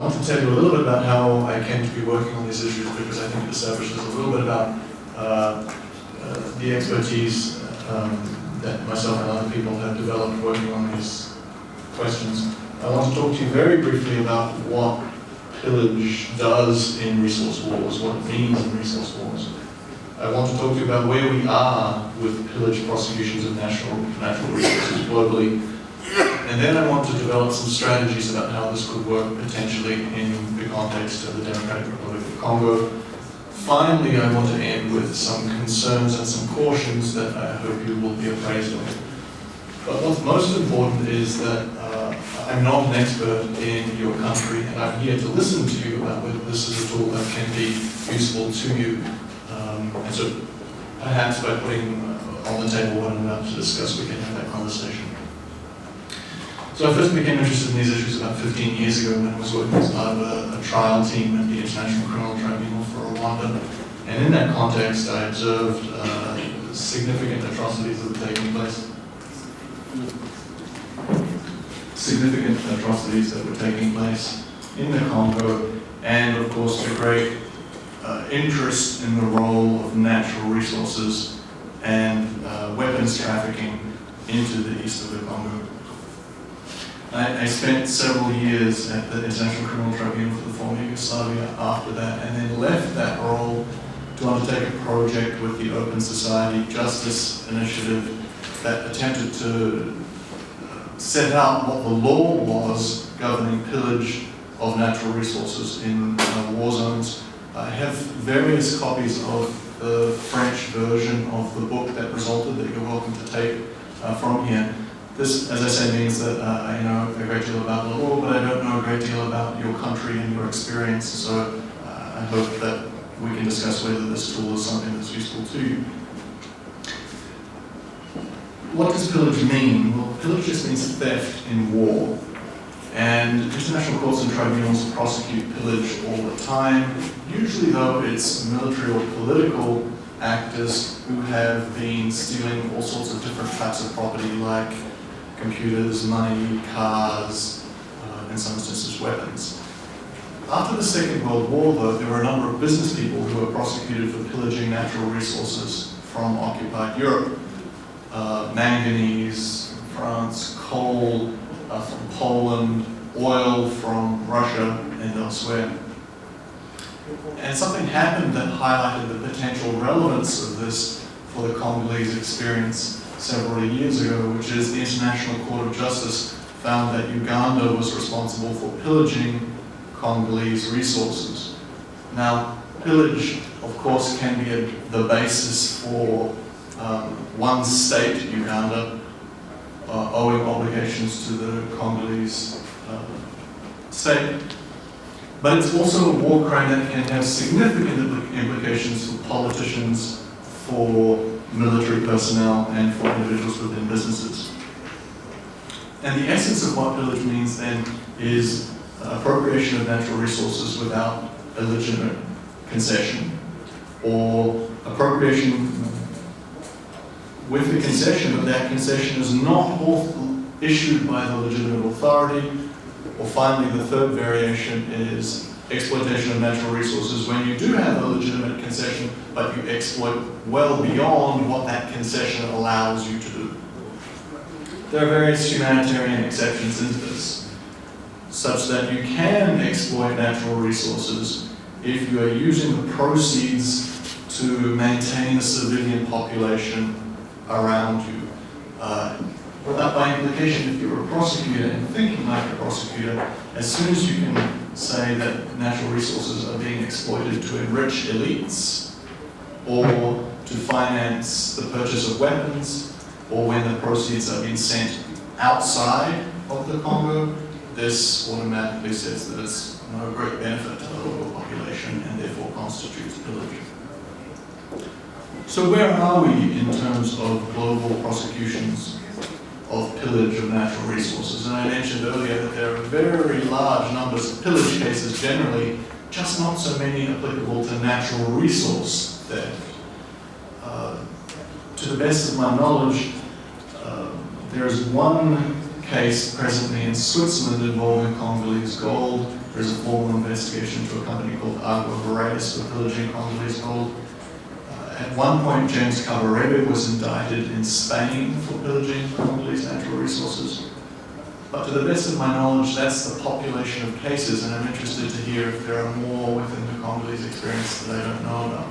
I want to tell you a little bit about how I came to be working on these issues, because I think it establishes a little bit about the expertise that myself and other people have developed working on these questions. I want to talk to you very briefly about what pillage does in resource wars, what it means in resource wars. I want to talk to you about where we are with pillage prosecutions of natural resources globally. And then I want to develop some strategies about how this could work potentially in the context of the Democratic Republic of Congo. Finally, I want to end with some concerns and some cautions that I hope you will be appraised of. But what's most important is that I'm not an expert in your country, and I'm here to listen to you about whether this is a tool that can be useful to you. And so perhaps by putting on the table what I'm about to discuss, we can have that conversation. So I first became interested in these issues about 15 years ago when I was working as part of a trial team at the International Criminal Tribunal for Rwanda. And in that context, I observed significant atrocities that were taking place. Significant atrocities that were taking place in the Congo, and of course the great interest in the role of natural resources and weapons trafficking into the east of the Congo. I spent several years at the International Criminal Tribunal for the former Yugoslavia after that, and then left that role to undertake a project with the Open Society Justice Initiative that attempted to set out what the law was governing pillage of natural resources in war zones. I have various copies of the French version of the book that resulted that you're welcome to take from here. This, as I say, means that I know a great deal about the law, but I don't know a great deal about your country and your experience, so I hope that we can discuss whether this tool is something that's useful to you. What does pillage mean? Well, pillage just means theft in war. And international courts and tribunals prosecute pillage all the time. Usually, though, it's military or political actors who have been stealing all sorts of different types of property, like computers, money, cars, in some instances weapons. After the Second World War, though, there were a number of business people who were prosecuted for pillaging natural resources from occupied Europe. Manganese from France, coal from Poland, oil from Russia and elsewhere. And something happened that highlighted the potential relevance of this for the Congolese experience several years ago, which is the International Court of Justice found that Uganda was responsible for pillaging Congolese resources. Now, pillage, of course, can be the basis for one state, Uganda, owing obligations to the Congolese state. But it's also a war crime that can have significant implications for politicians, for military personnel, and for individuals within businesses. And the essence of what pillage means then is appropriation of natural resources without a legitimate concession, or appropriation with the concession, but that concession is not issued by the legitimate authority. Or finally, the third variation is exploitation of natural resources when you do have a legitimate concession, but you exploit well beyond what that concession allows you to do. There are various humanitarian exceptions into this, such that you can exploit natural resources if you are using the proceeds to maintain a civilian population around you. That by implication, if you're a prosecutor and thinking like a prosecutor, as soon as you can say that natural resources are being exploited to enrich elites, or to finance the purchase of weapons, or when the proceeds are being sent outside of the Congo, this automatically says that it's no great benefit to the local population and therefore constitutes pillage. So where are we in terms of global prosecutions of pillage of natural resources? And I mentioned earlier that there are very large numbers of pillage cases generally, just not so many applicable to natural resource theft. To the best of my knowledge, there is one case presently in Switzerland involving Congolese gold, There's a formal investigation into a company called Agua Boreas for pillaging Congolese gold. At one point, James Kabarebe was indicted in Spain for pillaging Congolese natural resources. But to the best of my knowledge, that's the population of cases, and I'm interested to hear if there are more within the Congolese experience that I don't know about.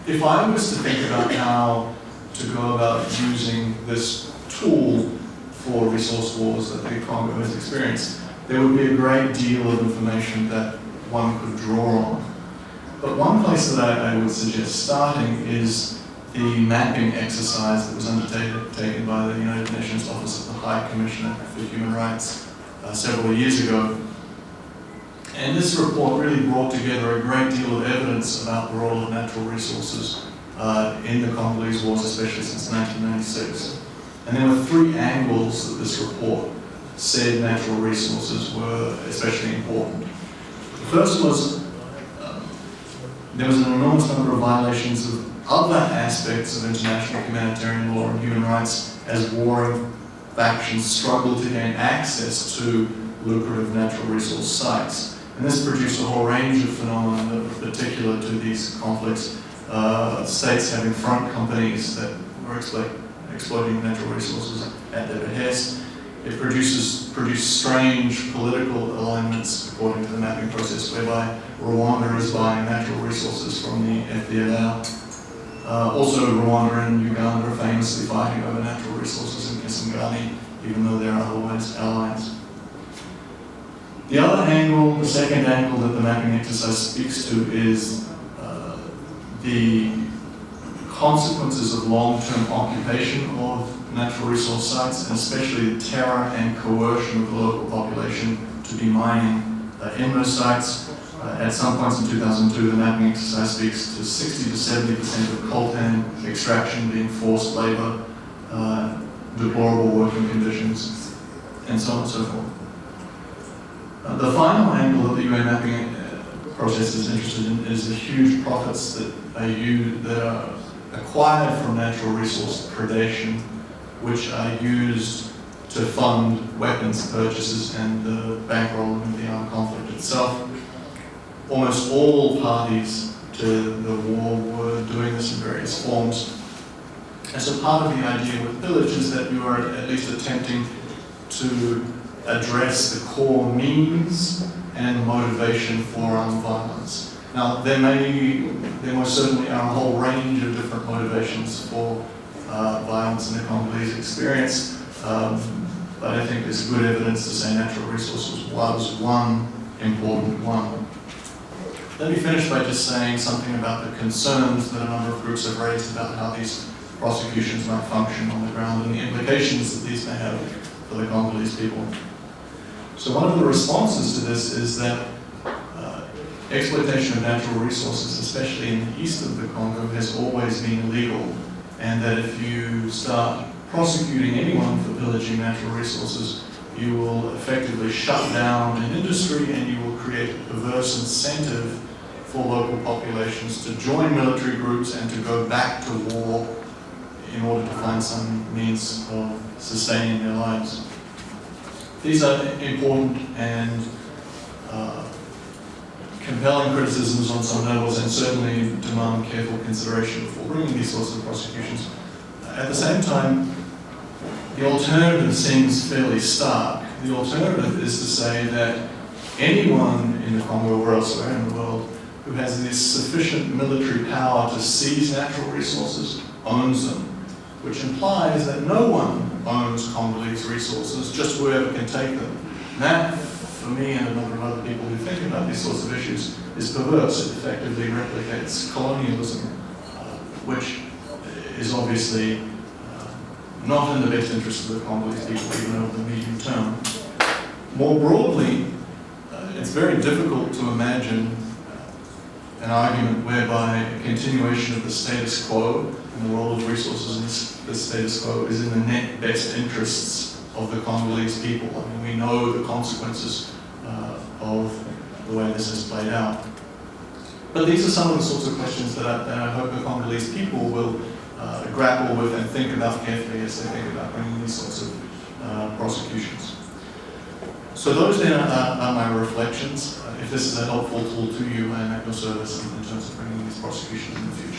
If I was to think about how to go about using this tool for resource wars that the Congo has experienced, there would be a great deal of information that one could draw on. But one place that I would suggest starting is the mapping exercise that was undertaken by the United Nations Office of the High Commissioner for Human Rights several years ago. And this report really brought together a great deal of evidence about the role of natural resources in the Congolese wars, especially since 1996. And there were three angles that this report said natural resources were especially important. The first was there was an enormous number of violations of other aspects of international humanitarian law and human rights as warring factions struggled to gain access to lucrative natural resource sites. And this produced a whole range of phenomena that were particular to these conflicts. States having front companies that were exploiting natural resources at their behest. It produced strange political alignments according to the mapping process, whereby Rwanda is buying natural resources from the FDLR. Also, Rwanda and Uganda are famously fighting over natural resources in Kisangani, even though they're otherwise allies. The other angle, the second angle that the mapping exercise speaks to is the consequences of long-term occupation of natural resource sites, and especially the terror and coercion of the local population to be mining in those sites. At some points in 2002, the mapping exercise speaks to 60 to 70% of coltan extraction being forced labor, deplorable working conditions, and so on and so forth. The final angle that the UN mapping process is interested in is the huge profits that are acquired from natural resource predation, which are used to fund weapons purchases and the bankrolling of the armed conflict itself. Almost all parties to the war were doing this in various forms. And so part of the idea with Pillage is that you are at least attempting to address the core means and motivation for armed violence. Now, there most certainly are a whole range of different motivations for violence in the Congolese experience, but I think there's good evidence to say natural resources was one important one. Let me finish by just saying something about the concerns that a number of groups have raised about how these prosecutions might function on the ground and the implications that these may have for the Congolese people. So one of the responses to this is that exploitation of natural resources, especially in the east of the Congo, has always been illegal, and that if you start prosecuting anyone for pillaging natural resources, you will effectively shut down an industry and you will create a perverse incentive for local populations to join military groups and to go back to war in order to find some means of sustaining their lives. These are important and compelling criticisms on some levels, and certainly demand careful consideration before bringing these sorts of prosecutions. At the same time, the alternative seems fairly stark. The alternative is to say that anyone in the Congo or elsewhere in the world who has this sufficient military power to seize natural resources owns them, which implies that no one owns Congolese resources, just whoever can take them. And that, for me and a number of other people who think about these sorts of issues, is perverse. It effectively replicates colonialism, which is obviously not in the best interest of the Congolese people, even over the medium term. More broadly, it's very difficult to imagine an argument whereby a continuation of the status quo and the role of resources in the status quo is in the net best interests of the Congolese people. I mean, we know the consequences of the way this has played out. But these are some of the sorts of questions that I hope the Congolese people will grapple with and think about carefully as they think about bringing these sorts of prosecutions. So those then are my reflections. If this is a helpful tool to you, I am at your service in terms of bringing these prosecutions in the future.